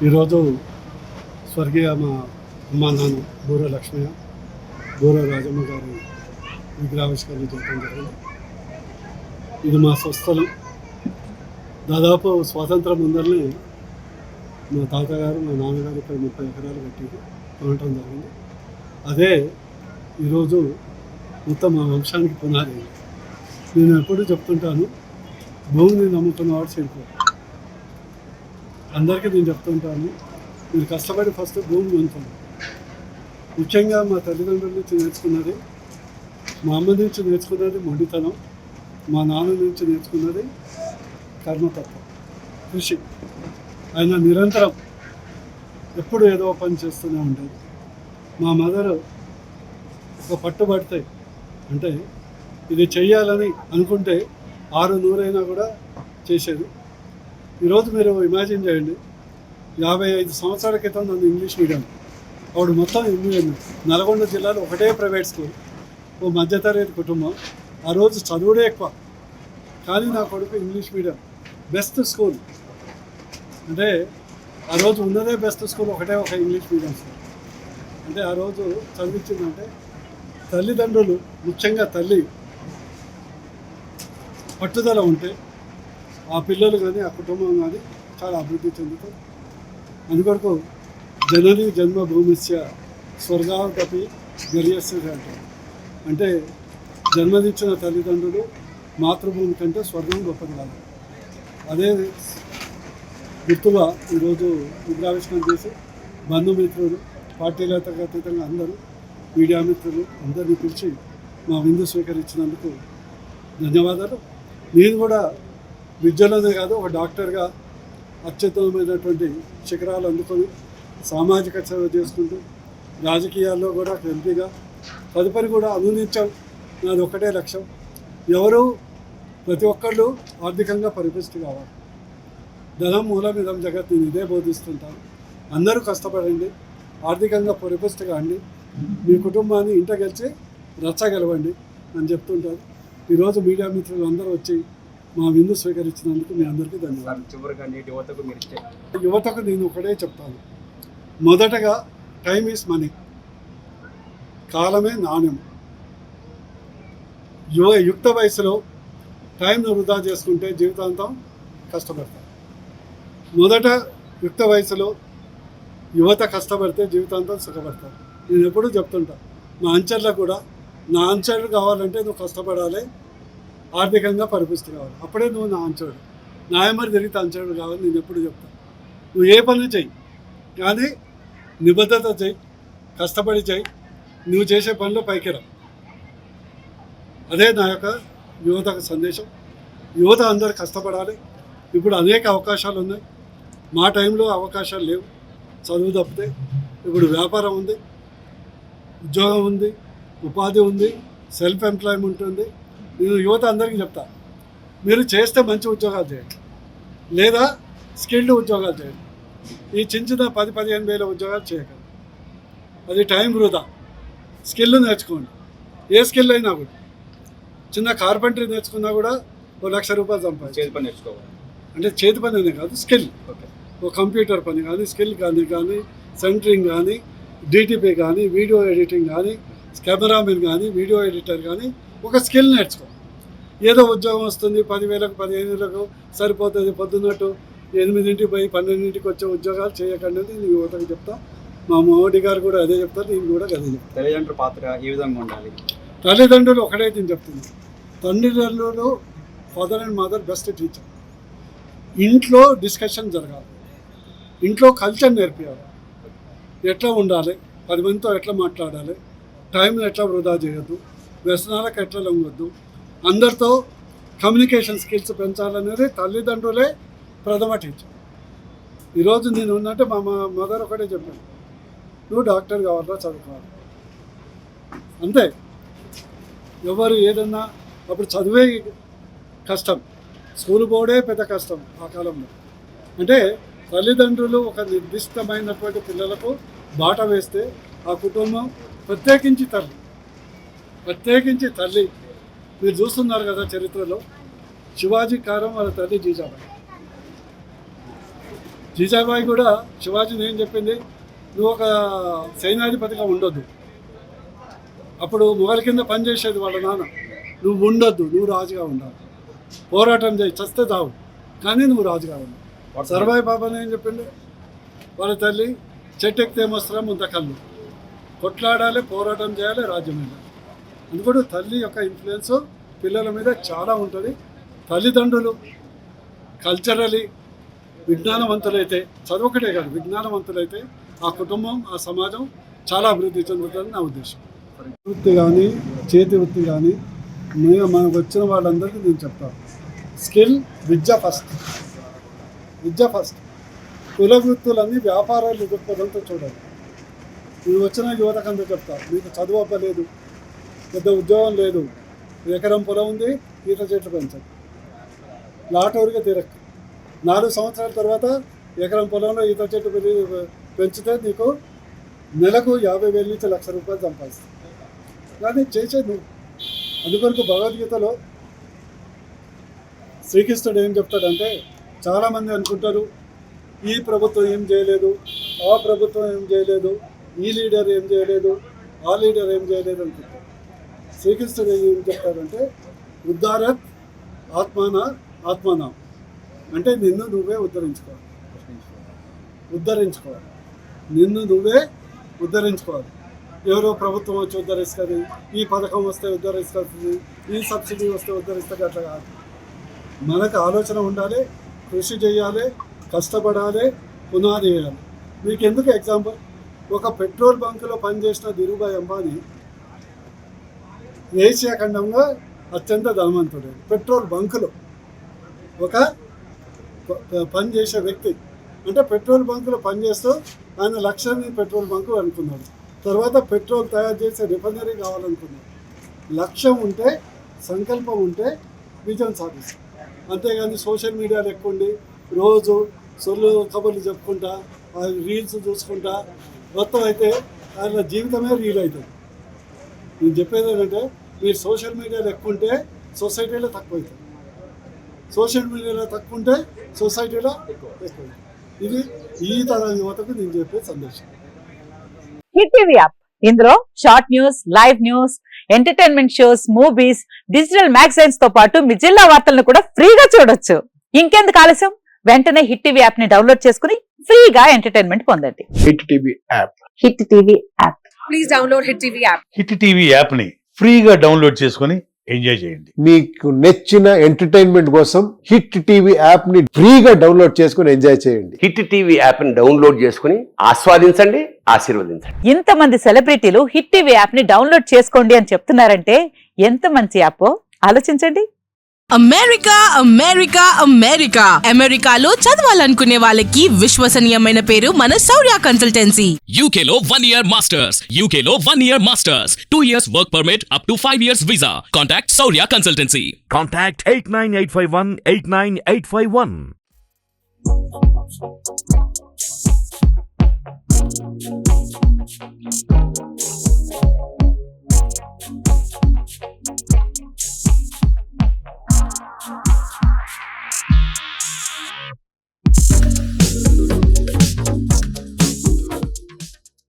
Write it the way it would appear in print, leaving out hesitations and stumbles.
ఈరోజు స్వర్గీయ మా అమ్మా నాన్న బూర లక్ష్మయ్య, బూర రాజమ్మ గారి విగ్రహావిష్కరణ చేయడం జరిగింది. ఇది మా స్వస్థలం. దాదాపు స్వాతంత్రం ముందరనే మా తాతగారు మా నాన్నగారు ఇక్కడ 30 ఎకరాలు కట్టి కొనటం జరిగింది. అదే ఈరోజు మొత్తం మా వంశానికి పునాది. నేను ఎప్పుడూ చెప్తుంటాను, భూమిని నమ్ముకున్నవాడు చెడిపో. అందరికీ నేను చెప్తుంటాను, మీరు కష్టపడి ఫస్ట్ భూమి కొనుక్కోండి. ముఖ్యంగా మా తల్లిదండ్రుల నుంచి నేర్చుకున్నది, మా అమ్మ నుంచి నేర్చుకున్నది మొండితనం, మా నాన్న నుంచి నేర్చుకున్నది కర్మతత్వం, కృషి. ఆయన నిరంతరం ఎప్పుడు ఏదో పని చేస్తూనే ఉండేది. మా మదర్ ఒక పట్టుబడితే అంటే ఇది చెయ్యాలని అనుకుంటే 600 కూడా చేసేది. ఈరోజు మీరు ఇమాజిన్ చేయండి, 55 సంవత్సరాల క్రితం నన్ను ఇంగ్లీష్ మీడియం, ఆవిడ మొత్తం నల్గొండ జిల్లాలో ఒకటే ప్రైవేట్ స్కూల్, ఓ మధ్యతరగతి కుటుంబం. ఆ రోజు చదువుడే ఎక్కువ, కానీ నా కొడుకు ఇంగ్లీష్ మీడియం బెస్ట్ స్కూల్. అంటే ఆ రోజు ఉన్నదే బెస్ట్ స్కూల్, ఒకటే ఒక ఇంగ్లీష్ మీడియం స్కూల్. అంటే ఆ రోజు చదివించిందంటే తల్లిదండ్రులు, ముఖ్యంగా తల్లి పట్టుదల ఉంటే ఆ పిల్లలు కానీ ఆ కుటుంబం కానీ చాలా అభివృద్ధి చెందుతారు. అందుకొరకు జనని జన్మభూమిస్య స్వర్గావటపి గరియస్య అంటారు. అంటే జన్మనిచ్చిన తల్లిదండ్రులు మాతృభూమి కంటే స్వర్గం గొప్పది కాదు. అదే గుర్తుగా ఈరోజు విగ్రహావిష్కరణ చేసి బంధుమిత్రులు, పార్టీలకు అతీతంగా అందరూ, మీడియా మిత్రులు అందరినీ పిలిచి మా విందు స్వీకరించినందుకు ధన్యవాదాలు. నేను కూడా విద్యలోనే కాదు, ఒక డాక్టర్గా అత్యుత్తమమైనటువంటి శిఖరాలు అందుకొని సామాజిక సేవ చేసుకుంటూ రాజకీయాల్లో కూడా ఎంపీగా తదుపరి కూడా అనునిత్యం నాది ఒకటే లక్ష్యం, ఎవరు ప్రతి ఒక్కళ్ళు ఆర్థికంగా పరిపుష్టి కావాలి. ధనం మూలమిదం జగత్, నేను ఇదే బోధిస్తుంటాను. అందరూ కష్టపడండి, ఆర్థికంగా పరిపుష్టిగా అండి, మీ కుటుంబాన్ని ఇంట గెలిచి రచ్చగలవండి అని చెప్తుంటారు. ఈరోజు మీడియా మిత్రులు అందరూ వచ్చి మా విందు స్వీకరించినందుకు మీ అందరికీ ధన్యవాదాలు. యువతకు నేను ఒకటే చెప్తాను, మొదటగా టైం ఈజ్ మనీ, కాలమే నాణ్యం. యుక్త వయసులో టైంను వృధా చేసుకుంటే జీవితాంతం కష్టపడతారు. మొదట యుక్త వయసులో యువత కష్టపడితే జీవితాంతం సుఖపడతారు. నేను ఎప్పుడూ చెప్తుంటా మా అంచర్లకు కూడా, నా అంచర్లు కావాలంటే నువ్వు కష్టపడాలి, ఆర్థికంగా పరిపుష్టి కావాలి, అప్పుడే నువ్వు నా అంచడు. న్యాయమరి తిరిగితే అంచడు కావాలి. నేను ఎప్పుడు చెప్తాను, నువ్వు ఏ పని చెయ్యి కానీ నిబద్ధత చెయ్యి, కష్టపడి చెయ్యి, నువ్వు చేసే పనిలో పైకి రా. అదే నా యొక్క యువతకు సందేశం. యువత అందరు కష్టపడాలి. ఇప్పుడు అనేక అవకాశాలు ఉన్నాయి. మా టైంలో అవకాశాలు లేవు, చదువు తప్పితే. ఇప్పుడు వ్యాపారం ఉంది, ఉద్యోగం ఉంది, ఉపాధి ఉంది, సెల్ఫ్ ఎంప్లాయ్మెంట్ ఉంది. నేను యువత అందరికీ చెప్తా, మీరు చేస్తే మంచి ఉద్యోగాలు చేయండి, లేదా స్కిల్డ్ ఉద్యోగాలు చేయండి. ఈ చిన్న 10-15 వేల ఉద్యోగాలు చేయకండి, అది టైం వృధా. స్కిల్ నేర్చుకోండి, ఏ స్కిల్ అయినా కూడా. చిన్న కార్పెంటరీ నేర్చుకున్నా కూడా ₹1,00,000 సంపాదించి నేర్చుకోవాలి. అంటే చేతి పని అనే కాదు, స్కిల్. ఓ కంప్యూటర్ పని కానీ, స్కిల్ కానీ సెంటరింగ్ కానీ, డిటిపి కానీ, వీడియో ఎడిటింగ్ కానీ, కెమెరామెన్ కానీ, వీడియో ఎడిటర్ కానీ, ఒక స్కిల్ నేర్చుకో. ఏదో ఉద్యోగం వస్తుంది, 10,000కు 15,000కు సరిపోతుంది, పొద్దున్నట్టు 8ంటికి పోయి 12ంటికి వచ్చే ఉద్యోగాలు చేయకండి అని నేను యువతకు చెప్తా. మా మోడీ గారు కూడా అదే చెప్తారు, నేను కూడా అదే చెప్తాను. తల్లిదండ్రుల పాత్ర ఏ విధంగా ఉండాలి? తల్లిదండ్రులు ఒకటే నేను చెప్తున్నాను, తల్లిదండ్రులు father and mother best teacher. ఇంట్లో డిస్కషన్ జరగాలి, ఇంట్లో కల్చర్ నేర్పించాలి, ఎట్లా ఉండాలి, 10 మందితో ఎట్లా మాట్లాడాలి, టైంని ఎట్లా వృధా చేయొద్దు, వ్యసనాలకు ఎట్లా లొంగొద్దు, అందరితో కమ్యూనికేషన్ స్కిల్స్ పెంచాలనేది తల్లిదండ్రులే ప్రథమ టీచర్. ఈరోజు నేను ఉన్నట్టే మా మదర్ ఒకటే చెప్పాను, నువ్వు డాక్టర్ కావాలా, చదువుకోవాలి, అంతే. ఎవరు ఏదన్నా అప్పుడు చదివే కష్టం, స్కూల్ పోవడే పెద్ద కష్టం ఆ కాలంలో. అంటే తల్లిదండ్రులు ఒక నిర్దిష్టమైనటువంటి పిల్లలకు బాట వేస్తే ఆ కుటుంబం, ప్రత్యేకించి తల్లి మీరు చూస్తున్నారు కదా చరిత్రలో, శివాజీ కారం వాళ్ళ తల్లి జీజాబాయి. జీజాబాయి కూడా శివాజీని ఏం చెప్పింది, నువ్వు ఒక సైన్యాధిపతిగా ఉండొద్దు. అప్పుడు మొగల కింద పనిచేసేది వాళ్ళ నాన్న. నువ్వు ఉండొద్దు, నువ్వు రాజుగా ఉండాలి, పోరాటం చేయి, చస్తే చావు, కానీ నువ్వు రాజుగా ఉండాలి. సర్వాయి బాబాని ఏం చెప్పింది, వాళ్ళ తల్లి చెట్టు ఎక్కితే ఏమొస్తారా ముంతకళ్ళు, కొట్లాడాలి, పోరాటం చేయాలి, రాజ్యం వెళ్ళాలి. అందుకని తల్లి యొక్క ఇన్ఫ్లుయెన్స్ పిల్లల మీద చాలా ఉంటుంది. తల్లిదండ్రులు కల్చరలీ విజ్ఞానవంతులైతే, చదువుకటే కాదు విజ్ఞానవంతులైతే ఆ కుటుంబం, ఆ సమాజం చాలా అభివృద్ధి చెందుతుందని నా ఉద్దేశం. వృత్తి కానీ చేతి వృత్తి కానీ మనకు వచ్చిన వాళ్ళందరికీ నేను చెప్తాను, స్కిల్, విద్య ఫస్ట్. విద్య ఫస్ట్. కుల వృత్తులన్నీ వ్యాపారాలు దృక్పథంతో చూడాలి. నువ్వు వచ్చిన యువతకంతా చెప్తా, మీకు చదువు అవ్వలేదు, పెద్ద ఉద్యోగం లేదు, ఎకరం పొలం ఉంది, ఈత చెట్లు పెంచండి, లాటూరుగా తిరక్కు. 4 సంవత్సరాల తర్వాత ఎకరం పొలంలో ఈత చెట్టు పెంచితే నీకు నెలకు 50,000 నుంచి ₹1,00,000 సంపాదిస్తావు. కానీ చేసేది నువ్వు. అందుకొరకు భగవద్గీతలో శ్రీకృష్ణుడు ఏం చెప్తాడంటే, చాలామంది అనుకుంటారు ఈ ప్రభుత్వం ఏం చేయలేదు, ఆ ప్రభుత్వం ఏం చేయలేదు, ఈ లీడర్ ఏం చేయలేదు, ఆ లీడర్ ఏం చేయలేదు అనుకుంటారు. శ్రీకృష్ణుడు ఏం చెప్తాడంటే, ఉద్ధారత్ ఆత్మానం అంటే నిన్ను నువ్వే ఉద్ధరించుకోవాలి. నిన్ను నువ్వే ఉద్ధరించుకోవాలి. ఎవరో ప్రభుత్వం వచ్చి ఉద్ధరిస్తుంది, ఈ పథకం వస్తే ఉద్ధరిస్తుంది, ఈ సబ్సిడీ వస్తే ఉద్ధరిస్తుంది, అట్లా కాదు. మనకు ఆలోచన ఉండాలి, కృషి చేయాలి, కష్టపడాలి, పునాది వేయాలి. మీకు ఎందుకు ఎగ్జాంపుల్, ఒక పెట్రోల్ బంకులో పనిచేసిన ధీరుభాయ్ అంబానీ ఏషియా ఖండంలో అత్యంత ధనవంతుడు. పెట్రోల్ బంకులో ఒక పనిచేసే వ్యక్తి, అంటే పెట్రోల్ బంకులో పనిచేస్తూ ఆయన లక్ష్యాన్ని పెట్రోల్ బంకు అనుకున్నాడు. తర్వాత పెట్రోల్ తయారు చేసే రిఫైనరీ కావాలనుకున్నాడు. లక్ష్యం ఉంటే, సంకల్పం ఉంటే విజయం సాధిస్తాం. అంతేగాని సోషల్ మీడియాలో ఎక్కువండి రోజు సొల్లు కబుర్లు చెప్పుకుంటా, రీల్స్ చూసుకుంటా మొత్తం అయితే ఆయన జీవితమే రీల్ అవుతుంది. నేను చెప్పేది ఏంటంటే, మీరు సోషల్ మీడియాలో ఎక్కువ ఉంటే సొసైటీలో తక్కువ అవుతుంది, సోషల్ మీడియాలో తక్కువ ఉంటే సొసైటీలో ఎక్కువ. ఇది ఈ తరం యువతకు నేను చెప్పే సందేశం. హిట్ టీవీ యాప్, ఇందులో short news, live news, entertainment shows, movies, digital magazines తో పాటు మీ జిల్లా వార్తలను కూడా ఫ్రీగా చూడొచ్చు. ఇంకెందుకు ఆలస్యం, వెంటనే హిట్ టీవీ యాప్ ని డౌన్లోడ్ చేసుకుని ఫ్రీగా ఎంటర్టైన్మెంట్ పొందండి. Hit TV app. Hit TV app, please download hit TV app. Hit TV app ని ఫ్రీగా డౌన్లోడ్ చేసుకుని ఎంజాయ్ చేయండి. మీకు నచ్చిన ఎంటర్టైన్మెంట్ కోసం హిట్ టీవీ యాప్ ని ఫ్రీగా డౌన్లోడ్ చేసుకుని ఎంజాయ్ చేయండి. హిట్ టీవీ యాప్ ని డౌన్లోడ్ చేసుకుని ఆస్వాదించండి, ఆశీర్వదించండి. ఇంతమంది సెలబ్రిటీలు హిట్ టీవీ యాప్ ని డౌన్లోడ్ చేసుకోండి అని చెప్తున్నారంటే ఎంత మంచి యాప్ ఆలోచించండి. అమెరికా అమెరికా అమెరికా అమెరికాలో చదవాలనుకునే వాళ్ళకి విశ్వసనీయమైన పేరు మన శౌర్య కన్సల్టెన్సీ. UK లో 1 year masters, UK లో 1 year masters, 2 years work permit up to 5 years visa. Contact Saurya Consultancy. Contact 89851 89851.